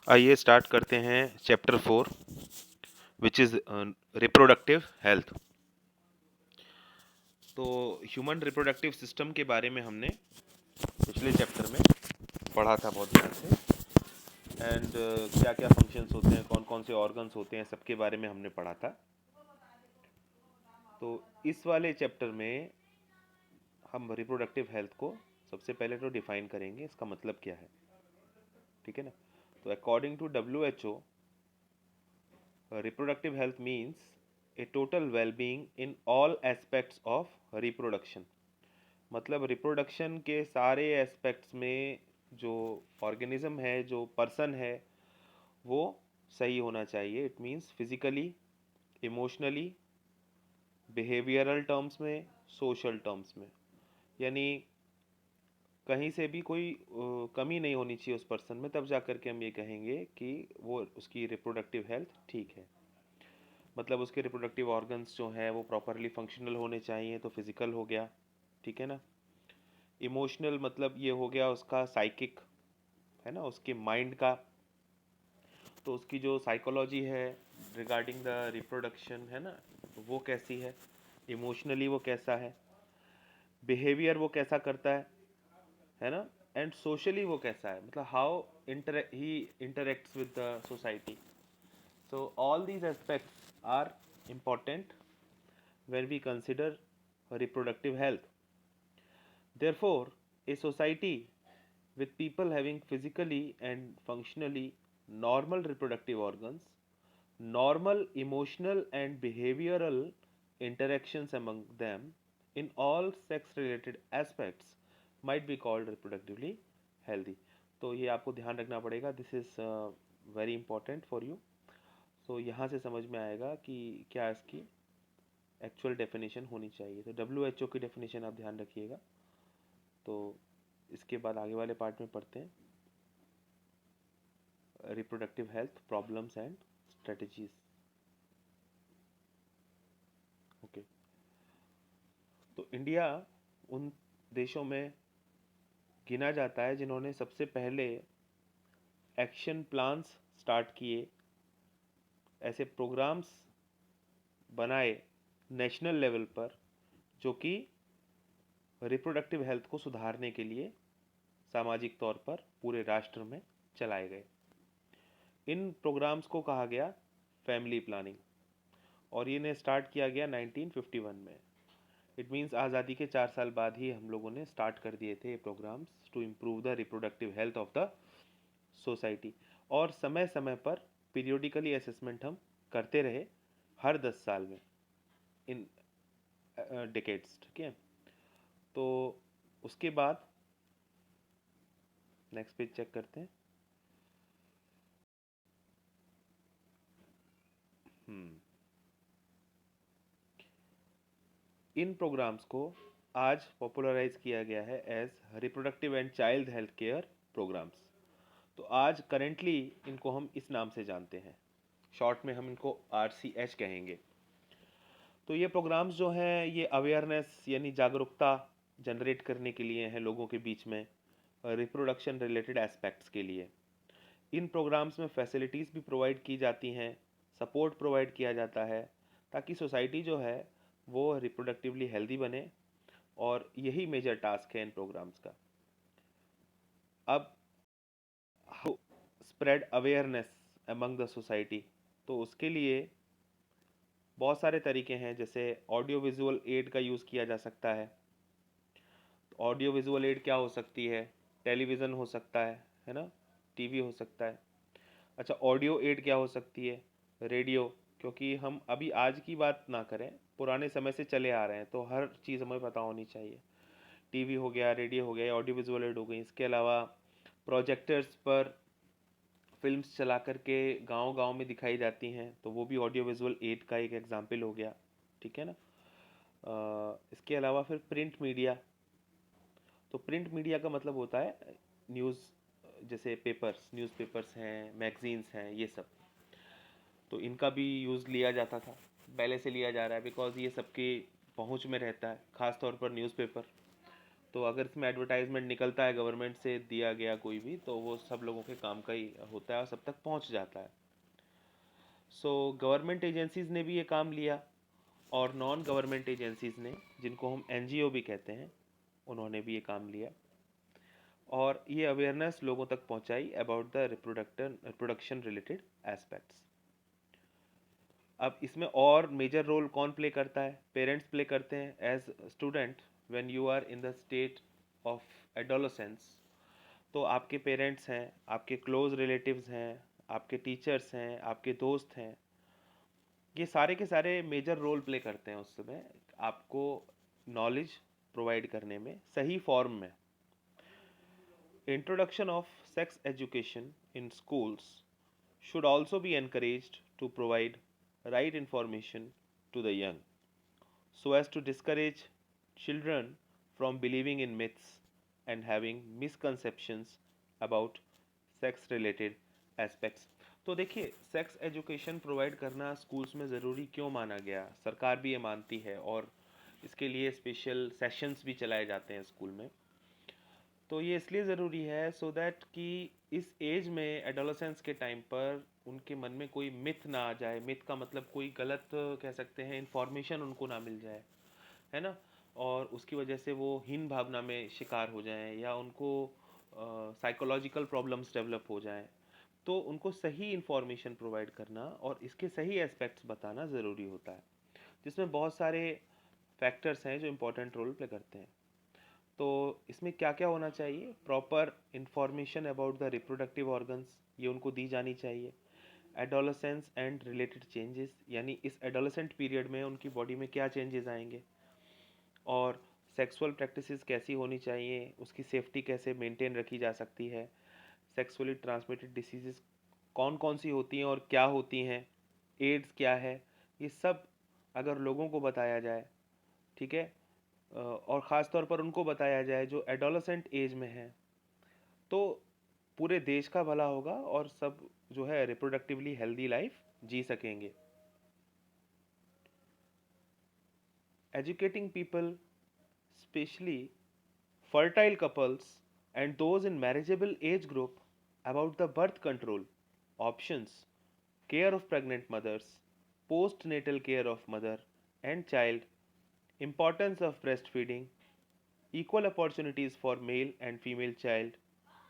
आइए स्टार्ट करते हैं chapter 4 which is reproductive health. तो ह्यूमन रिप्रोडक्टिव सिस्टम के बारे में हमने पिछले चैप्टर में पढ़ा था बहुत ध्यान से। एंड क्या क्या फंक्शंस होते हैं, कौन कौन से ऑर्गन्स होते हैं, सबके बारे में हमने पढ़ा था। तो इस वाले चैप्टर में हम रिप्रोडक्टिव हेल्थ को सबसे पहले तो डिफाइन करेंगे, इसका मतलब क्या है, ठीक है ना। तो according to WHO, reproductive health means a total well-being in all aspects of reproduction। मतलब रिप्रोडक्शन के सारे एस्पेक्ट्स में जो ऑर्गेनिज्म है, जो पर्सन है, वो सही होना चाहिए। It means physically, emotionally, behavioural terms में, सोशल टर्म्स में, यानी कहीं से भी कोई कमी नहीं होनी चाहिए उस पर्सन में, तब जा कर के हम ये कहेंगे कि वो उसकी रिप्रोडक्टिव हेल्थ ठीक है। मतलब उसके रिप्रोडक्टिव ऑर्गन्स जो हैं वो प्रॉपरली फंक्शनल होने चाहिए, तो फिजिकल हो गया, ठीक है ना। इमोशनल मतलब ये हो गया उसका साइकिक, है ना, उसके माइंड का, तो उसकी जो साइकोलॉजी है रिगार्डिंग द रिप्रोडक्शन, है ना, वो कैसी है, इमोशनली वो कैसा है, बिहेवियर वो कैसा करता है ना, एंड सोशली वो कैसा है, मतलब how he interacts with the society. So all these aspects are important when we consider reproductive health. Therefore, a society with people having physically and functionally normal reproductive organs, normal emotional and behavioral interactions among them in all sex related aspects might be called reproductively healthy। तो ये आपको ध्यान रखना पड़ेगा, this is very important for you. तो यहाँ से समझ में आएगा कि क्या इसकी एक्चुअल डेफिनेशन होनी चाहिए। तो WHO की डेफिनेशन आप ध्यान रखिएगा। तो इसके बाद आगे वाले पार्ट में पढ़ते हैं reproductive health problems and strategies. Okay, तो इंडिया उन देशों में गिना जाता है जिन्होंने सबसे पहले एक्शन प्लान्स स्टार्ट किए, ऐसे प्रोग्राम्स बनाए नेशनल लेवल पर, जो कि रिप्रोडक्टिव हेल्थ को सुधारने के लिए सामाजिक तौर पर पूरे राष्ट्र में चलाए गए। इन प्रोग्राम्स को कहा गया फैमिली प्लानिंग, और ये ने स्टार्ट किया गया 1951 में। इट मीन्स आज़ादी के 4 साल बाद ही हम लोगों ने स्टार्ट कर दिए थे ये programmes to improve the reproductive health of the society. और समय समय पर पीरियोडिकली असेसमेंट हम करते रहे, हर 10 साल में, इन डिकेड्स, ठीक है। तो उसके बाद नेक्स्ट पेज चेक करते हैं। इन प्रोग्राम्स को आज पॉपुलराइज किया गया है as reproductive and child health care programmes. तो आज करेंटली इनको हम इस नाम से जानते हैं, शॉर्ट में हम इनको RCH कहेंगे। तो ये प्रोग्राम्स जो हैं ये अवेयरनेस यानी जागरूकता जनरेट करने के लिए हैं लोगों के बीच में, रिप्रोडक्शन रिलेटेड एस्पेक्ट्स के लिए। इन प्रोग्राम्स में फैसिलिटीज़ भी प्रोवाइड की जाती हैं, सपोर्ट प्रोवाइड किया जाता है, ताकि सोसाइटी जो है वो रिप्रोडक्टिवली हेल्दी बने, और यही मेजर टास्क है इन प्रोग्राम्स का। अब how spread awareness among the society, तो उसके लिए बहुत सारे तरीके हैं, जैसे ऑडियो विजुअल एड का यूज़ किया जा सकता है। ऑडियो विजुअल एड क्या हो सकती है, टेलीविज़न हो सकता है ना, टीवी हो सकता है। अच्छा, ऑडियो एड क्या हो सकती है, रेडियो, क्योंकि हम अभी आज की बात ना करें, पुराने समय से चले आ रहे हैं, तो हर चीज़ हमें पता होनी चाहिए। टीवी हो गया, रेडियो हो गया, ऑडियो विजुअल एड हो गई। इसके अलावा प्रोजेक्टर्स पर फिल्म्स चला करके गांव गांव में दिखाई जाती हैं, तो वो भी ऑडियो विजुअल एड का एक एग्जाम्पल हो गया, ठीक है ना। इसके अलावा फिर प्रिंट मीडिया, तो प्रिंट मीडिया का मतलब होता है न्यूज़, जैसे पेपर्स, न्यूज़पेपर्स हैं, मैगजीन्स हैं, ये सब। तो इनका भी यूज़ लिया जाता था, पहले से लिया जा रहा है, बिकॉज ये सबके पहुंच में रहता है, ख़ास तौर पर न्यूज़पेपर। तो अगर इसमें एडवर्टाइजमेंट निकलता है गवर्नमेंट से दिया गया कोई भी, तो वो सब लोगों के काम का ही होता है और सब तक पहुंच जाता है। सो गवर्नमेंट एजेंसीज ने भी ये काम लिया, और नॉन गवर्नमेंट एजेंसीज ने, जिनको हम एनजीओ भी कहते हैं, उन्होंने भी ये काम लिया और ये अवेयरनेस लोगों तक पहुंचाई about the reproduction related aspects. अब इसमें और मेजर रोल कौन प्ले करता है? पेरेंट्स प्ले करते हैं। As student, when you are in the state of adolescence, तो आपके पेरेंट्स हैं, आपके क्लोज रिलेटिव्स हैं, आपके टीचर्स हैं, आपके दोस्त हैं, ये सारे के सारे मेजर रोल प्ले करते हैं उस समय आपको नॉलेज प्रोवाइड करने में सही फॉर्म में। Introduction of sex education in schools should also be encouraged to provide right information to the young so as to discourage children from believing in myths and having misconceptions about sex related aspects। तो देखिए, sex education provide करना schools में ज़रूरी क्यों माना गया? सरकार भी ये मानती है और इसके लिए स्पेशल सेशंस भी चलाए जाते हैं स्कूल में। तो ये इसलिए ज़रूरी है सो दैट कि इस एज में, एडोलसेंस के टाइम पर, उनके मन में कोई मिथ ना आ जाए। मिथ का मतलब कोई गलत कह सकते हैं इन्फॉर्मेशन उनको ना मिल जाए, है ना, और उसकी वजह से वो हीन भावना में शिकार हो जाएं या उनको साइकोलॉजिकल प्रॉब्लम्स डेवलप हो जाएं। तो उनको सही इन्फॉर्मेशन प्रोवाइड करना और इसके सही एस्पेक्ट्स बताना ज़रूरी होता है, जिसमें बहुत सारे फैक्टर्स हैं जो इम्पोर्टेंट रोल प्ले करते हैं। तो इसमें क्या क्या होना चाहिए? Proper information about the reproductive organs, ये उनको दी जानी चाहिए। एडोलसेंस एंड रिलेटेड चेंजेस, यानी इस एडोलसेंट पीरियड में उनकी बॉडी में क्या चेंजेस आएंगे, और सेक्सुअल प्रैक्टिसेस कैसी होनी चाहिए, उसकी सेफ्टी कैसे मेंटेन रखी जा सकती है, सेक्सुअली ट्रांसमिटेड डिसीजेस कौन कौन सी होती हैं और क्या होती हैं, एड्स क्या है, ये सब अगर लोगों को बताया जाए, ठीक है, और ख़ास तौर पर उनको बताया जाए जो एडोलसेंट एज में है, तो पूरे देश का भला होगा और सब जो है रिप्रोडक्टिवली हेल्दी लाइफ जी सकेंगे। Educating people, specially fertile couples and those in marriageable age group, about the birth control options, care of pregnant mothers, postnatal care of mother and child, importance of breastfeeding, equal opportunities for male and female child,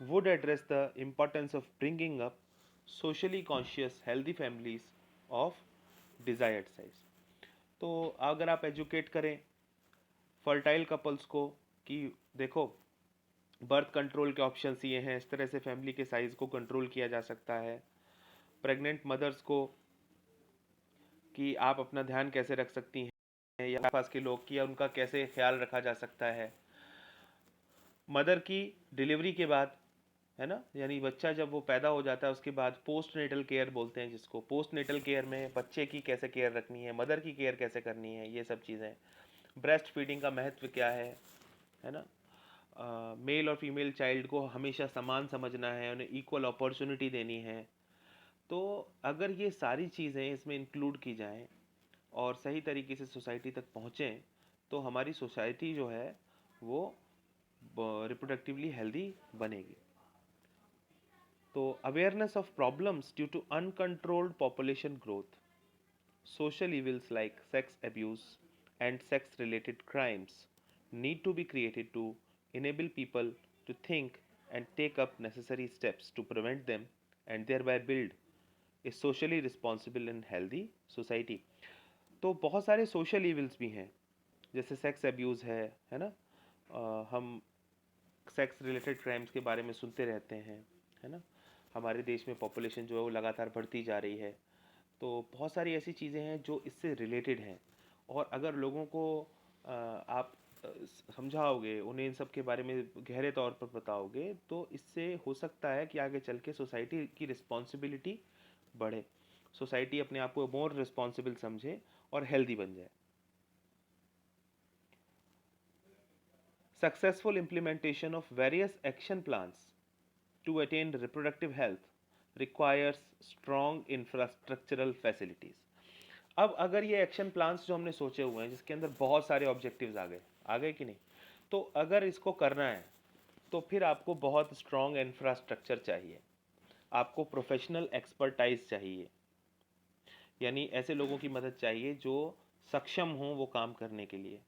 would address the importance of bringing up socially conscious healthy families of desired size। तो अगर आप educate करें fertile couples को कि देखो, birth control के options ये हैं, इस तरह से फैमिली के साइज़ को कंट्रोल किया जा सकता है। प्रेग्नेंट मदर्स को कि आप अपना ध्यान कैसे रख सकती हैं या आसपास के लोग की, या उनका कैसे ख्याल रखा जा सकता है। मदर की डिलीवरी के बाद, है ना, यानी बच्चा जब वो पैदा हो जाता है उसके बाद पोस्ट नेटल केयर बोलते हैं जिसको। पोस्ट नेटल केयर में बच्चे की कैसे केयर रखनी है, मदर की केयर कैसे करनी है, ये सब चीज़ें। ब्रेस्ट फीडिंग का महत्व क्या है ना, मेल और फीमेल चाइल्ड को हमेशा समान समझना है, उन्हें इक्वल अपॉर्चुनिटी देनी है। तो अगर ये सारी चीज़ें इसमें इंक्लूड की जाएं और सही तरीके से सोसाइटी तक पहुँचें, तो हमारी सोसाइटी जो है वो रिप्रोडक्टिवली हेल्दी बनेगी। तो awareness of problems due to uncontrolled population growth, social evils like sex abuse and sex related crimes need to be created to enable people to think and take up necessary steps to prevent them and thereby build a socially responsible and healthy society। तो बहुत सारे social evils भी हैं, जैसे sex abuse है ना, हम sex related crimes के बारे में सुनते रहते हैं, है ना। हमारे देश में पॉपुलेशन जो है वो लगातार बढ़ती जा रही है, तो बहुत सारी ऐसी चीज़ें हैं जो इससे रिलेटेड हैं, और अगर लोगों को आप समझाओगे, उन्हें इन सब के बारे में गहरे तौर पर बताओगे, तो इससे हो सकता है कि आगे चल के सोसाइटी की रिस्पॉन्सिबिलिटी बढ़े, सोसाइटी अपने आप को मोर रिस्पॉन्सिबल समझे और हेल्दी बन जाए। Successful implementation of various action plans to attain reproductive health requires strong infrastructural facilities। अब अगर ये एक्शन प्लान्स जो हमने सोचे हुए हैं, जिसके अंदर बहुत सारे ऑब्जेक्टिव्स आ गए कि नहीं, तो अगर इसको करना है तो फिर आपको बहुत स्ट्रॉन्ग इंफ्रास्ट्रक्चर चाहिए, आपको प्रोफेशनल एक्सपर्टाइज चाहिए, यानी ऐसे लोगों की मदद चाहिए जो सक्षम हों वो काम करने के लिए।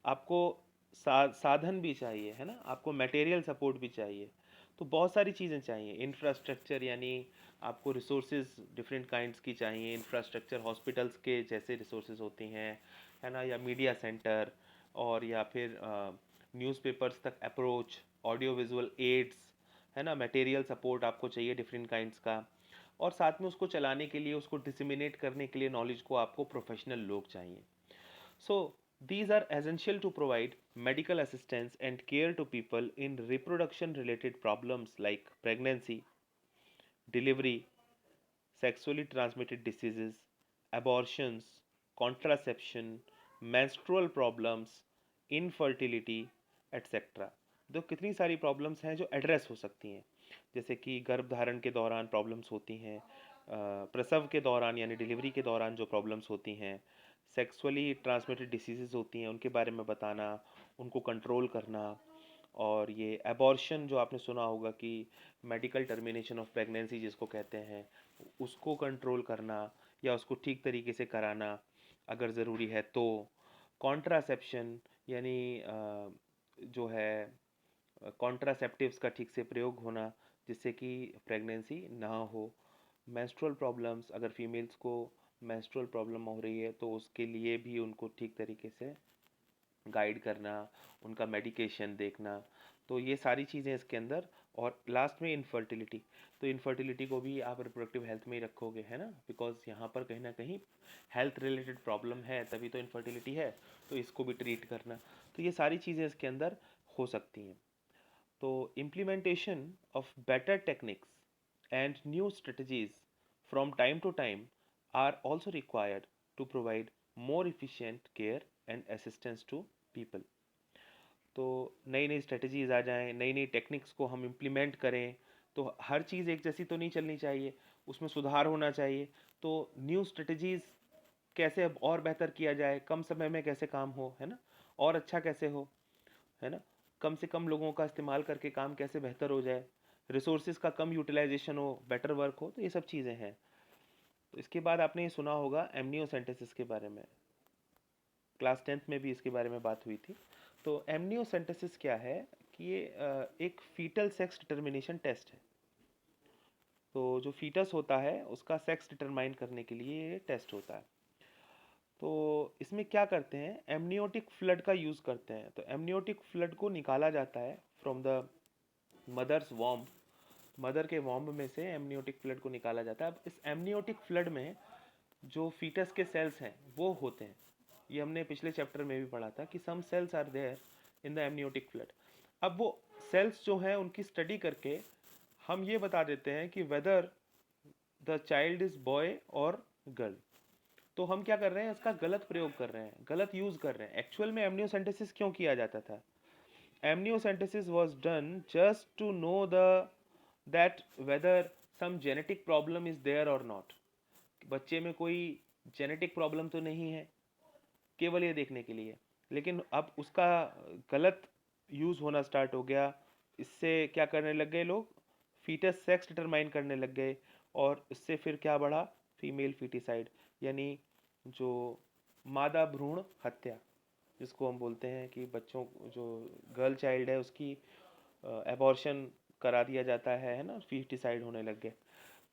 आपको साधन भी चाहिए, है ना, आपको मटेरियल सपोर्ट भी चाहिए। तो बहुत सारी चीज़ें चाहिए। इंफ्रास्ट्रक्चर यानी आपको रिसोर्सेज डिफरेंट काइंड्स की चाहिए। इंफ्रास्ट्रक्चर हॉस्पिटल्स के जैसे रिसोर्सेज होती हैं, है ना, या मीडिया सेंटर, और या फिर न्यूज़पेपर्स तक अप्रोच, ऑडियो विजुअल एड्स, है ना, मटेरियल सपोर्ट आपको चाहिए डिफरेंट काइंड्स का। और साथ में उसको चलाने के लिए, उसको डिसमिनेट करने के लिए नॉलेज को आपको प्रोफेशनल लोग चाहिए। So, these are essential to provide medical assistance and care to people in reproduction related problems like pregnancy, delivery, sexually transmitted diseases, abortions, contraception, menstrual problems, infertility, etc. तो कितनी सारी प्रॉब्लम्स हैं जो address हो सकती हैं, जैसे कि गर्भधारण के दौरान प्रॉब्लम्स होती हैं, प्रसव के दौरान यानी डिलीवरी के दौरान जो प्रॉब्लम्स होती हैं, सेक्सुअली ट्रांसमिटेड डिसीज़ेज़ होती हैं उनके बारे में बताना, उनको कंट्रोल करना। और ये एबॉर्शन जो आपने सुना होगा कि मेडिकल टर्मिनेशन ऑफ प्रेगनेंसी जिसको कहते हैं, उसको कंट्रोल करना या उसको ठीक तरीके से कराना अगर ज़रूरी है तो। कॉन्ट्रासेप्शन यानी जो है कॉन्ट्रासेप्टिव्स का ठीक से प्रयोग होना जिससे कि प्रेगनेंसी ना हो। मेंस्ट्रुअल प्रॉब्लम्स, अगर फीमेल्स को मेंस्ट्रुअल प्रॉब्लम हो रही है तो उसके लिए भी उनको ठीक तरीके से गाइड करना, उनका मेडिकेशन देखना। तो ये सारी चीज़ें इसके अंदर। और लास्ट में इनफर्टिलिटी, तो इनफर्टिलिटी को भी आप रिप्रोडक्टिव हेल्थ में ही रखोगे, है ना, बिकॉज यहाँ पर कहीं ना कहीं हेल्थ रिलेटेड प्रॉब्लम है तभी तो इनफर्टिलिटी है, तो इसको भी ट्रीट करना। तो ये सारी चीज़ें इसके अंदर हो सकती हैं। तो implementation of better techniques and new strategies from time to time are also required to provide more efficient care and assistance to people. तो नई नई स्ट्रेटजीज आ जाएं, नई नई टेक्निक्स को हम इम्प्लीमेंट करें, तो हर चीज़ एक जैसी तो नहीं चलनी चाहिए, उसमें सुधार होना चाहिए। तो न्यू स्ट्रेटजीज कैसे अब और बेहतर किया जाए, कम समय में कैसे काम हो, है ना, और अच्छा कैसे हो, है ना, कम से कम लोगों का इस्तेमाल करके काम कैसे बेहतर हो जाए, रिसोर्सेज का कम यूटिलाइजेशन हो, बेटर वर्क हो। तो ये सब चीज़ें हैं। तो इसके बाद आपने ये सुना होगा एमनियोसेंटेसिस के बारे में, क्लास 10th में भी इसके बारे में बात हुई थी। तो एमनियोसेंटेसिस क्या है कि ये एक फीटल सेक्स डिटर्मिनेशन टेस्ट है। तो जो फीटस होता है उसका सेक्स डिटरमाइन करने के लिए ये टेस्ट होता है। तो इसमें क्या करते हैं, एमनियोटिक फ्लड का यूज़ करते हैं। तो एमनियोटिक फ्लड को निकाला जाता है from the mother's womb, mother के वॉम्ब में से एमनियोटिक फ्लड को निकाला जाता है। अब इस एमनियोटिक फ्लड में जो फीटस के सेल्स हैं वो होते हैं, ये हमने पिछले चैप्टर में भी पढ़ा था कि some cells are there in the amniotic fluid. अब वो सेल्स जो हैं उनकी स्टडी करके हम ये बता देते हैं कि whether the child is boy और गर्ल। तो हम क्या कर रहे हैं, इसका गलत प्रयोग कर रहे हैं, गलत यूज कर रहे हैं। एक्चुअल में एमनियोसेंटेसिस क्यों किया जाता था? Amniocentesis was done just to know that whether some genetic problem is there or not. बच्चे में कोई जेनेटिक प्रॉब्लम तो नहीं है, केवल ये देखने के लिए। लेकिन अब उसका गलत यूज़ होना स्टार्ट हो गया। इससे क्या करने लग गए लोग, फीटस सेक्स डिटरमाइन करने लग गए। और इससे फिर क्या बढ़ा, फीमेल फीटिसाइड, यानी जो मादा भ्रूण हत्या जिसको हम बोलते हैं कि बच्चों जो गर्ल चाइल्ड है उसकी एबॉर्शन करा दिया जाता है ना, फीटिसाइड होने लग गए।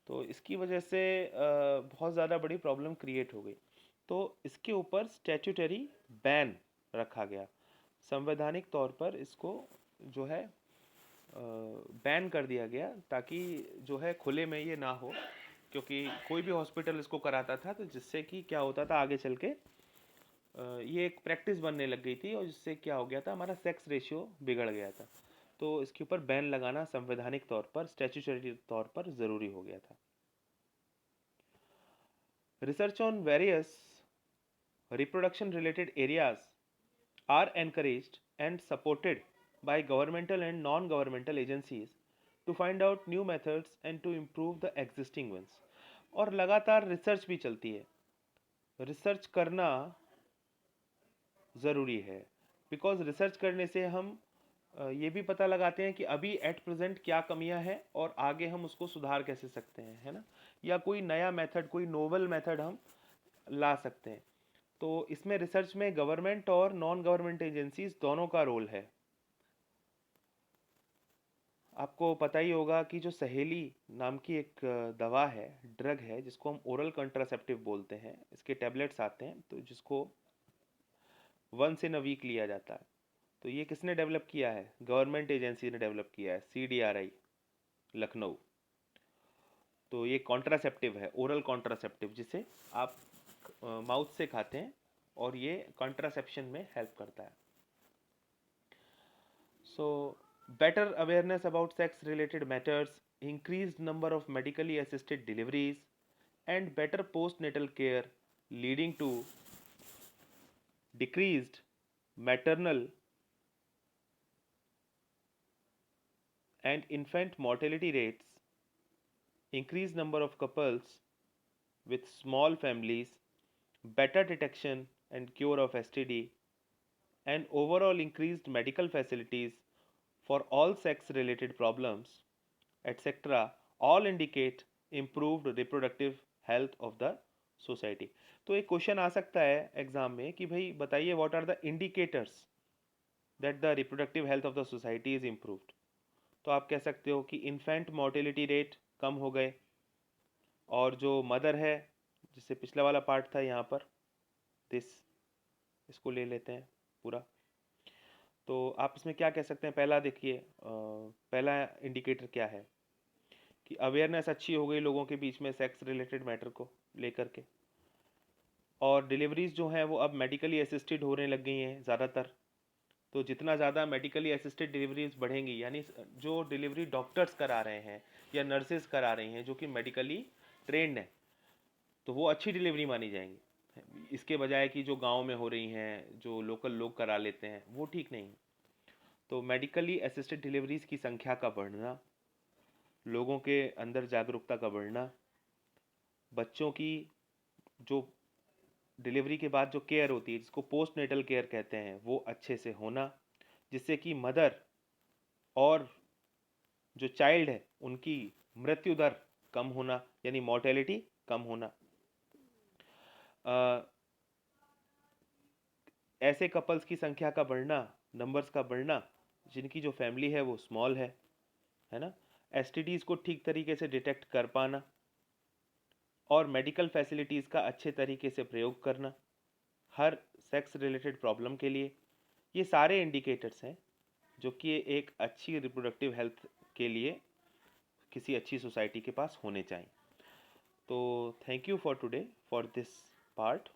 तो इसकी वजह से बहुत ज़्यादा बड़ी प्रॉब्लम क्रिएट हो गई। तो इसके ऊपर स्टैट्यूटरी बैन रखा गया, संवैधानिक तौर पर इसको जो है बैन कर दिया गया, ताकि जो है खुले में ये ना हो। क्योंकि कोई भी हॉस्पिटल इसको कराता था तो जिससे कि क्या होता था आगे चल के ये एक प्रैक्टिस बनने लग गई थी, और जिससे क्या हो गया था, हमारा सेक्स रेशियो बिगड़ गया था। तो इसके ऊपर बैन लगाना संवैधानिक तौर पर, स्टैट्यूटरी तौर पर ज़रूरी हो गया था। Research on various reproduction related areas are encouraged and supported by governmental and non-governmental agencies to find out new methods and to improve the existing ones। और लगातार रिसर्च भी चलती है, रिसर्च करना ज़रूरी है। बिकॉज रिसर्च करने से हम ये भी पता लगाते हैं कि अभी एट प्रेजेंट क्या कमियां हैं और आगे हम उसको सुधार कैसे सकते हैं, है ना, या कोई नया मेथड, कोई नोवेल मेथड हम ला सकते हैं। तो इसमें रिसर्च में गवर्नमेंट और नॉन गवर्नमेंट एजेंसीज दोनों का रोल है। आपको पता ही होगा कि जो सहेली नाम की एक दवा है, ड्रग है, जिसको हम ओरल कंट्रासेप्टिव बोलते हैं, इसके टैबलेट्स आते हैं तो जिसको वंस इन अ वीक लिया जाता है। तो ये किसने डेवलप किया है? गवर्नमेंट एजेंसी ने डेवलप किया है, CDRI लखनऊ। तो ये कॉन्ट्रासेप्टिव है, ओरल कॉन्ट्रासेप्टिव, जिसे आप माउथ से खाते हैं और ये कॉन्ट्रासेप्शन में हेल्प करता है। So better awareness about sex related matters, increased number of medically assisted deliveries, and better postnatal care leading to decreased maternal and infant mortality rates, increased number of couples with small families, better detection and cure of STD, and overall increased medical facilities for all sex related problems, etc., all indicate improved reproductive health of the society. तो एक question आ सकता है exam में कि भाई बताइए, what are the indicators that the reproductive health of the society is improved. तो आप कह सकते हो कि इन्फेंट मोर्टेलिटी रेट कम हो गए, और जो मदर है, जिससे पिछला वाला पार्ट था यहाँ पर, दिस, इसको ले लेते हैं पूरा। तो आप इसमें क्या कह सकते हैं? पहला देखिए, पहला इंडिकेटर क्या है कि अवेयरनेस अच्छी हो गई लोगों के बीच में सेक्स रिलेटेड मैटर को लेकर के, और डिलीवरीज जो हैं वो अब मेडिकली असिस्टेड होने लग गई हैं ज़्यादातर। तो जितना ज़्यादा मेडिकली असिस्टेड डिलीवरीज बढ़ेंगी, यानी जो डिलीवरी डॉक्टर्स करा रहे हैं या नर्सेज करा रही हैं जो कि मेडिकली ट्रेंड हैं, तो वो अच्छी डिलीवरी मानी जाएंगी। इसके बजाय कि जो गांव में हो रही हैं, जो लोकल लोग करा लेते हैं, वो ठीक नहीं। तो मेडिकली असिस्टेड डिलीवरीज की संख्या का बढ़ना, लोगों के अंदर जागरूकता का बढ़ना, बच्चों की जो डिलीवरी के बाद जो केयर होती है, जिसको पोस्ट नेटल केयर कहते हैं, वो अच्छे से होना, जिससे कि मदर और जो चाइल्ड है उनकी मृत्यु दर कम होना, यानी मॉर्टेलिटी कम होना। ऐसे कपल्स की संख्या का बढ़ना, नंबर्स का बढ़ना, जिनकी जो फैमिली है वो स्मॉल है ना। एसटीडीज को ठीक तरीके से डिटेक्ट कर पाना, और मेडिकल फैसिलिटीज़ का अच्छे तरीके से प्रयोग करना हर सेक्स रिलेटेड प्रॉब्लम के लिए। ये सारे इंडिकेटर्स हैं जो कि एक अच्छी रिप्रोडक्टिव हेल्थ के लिए किसी अच्छी सोसाइटी के पास होने चाहिए। तो thank you for today for this part.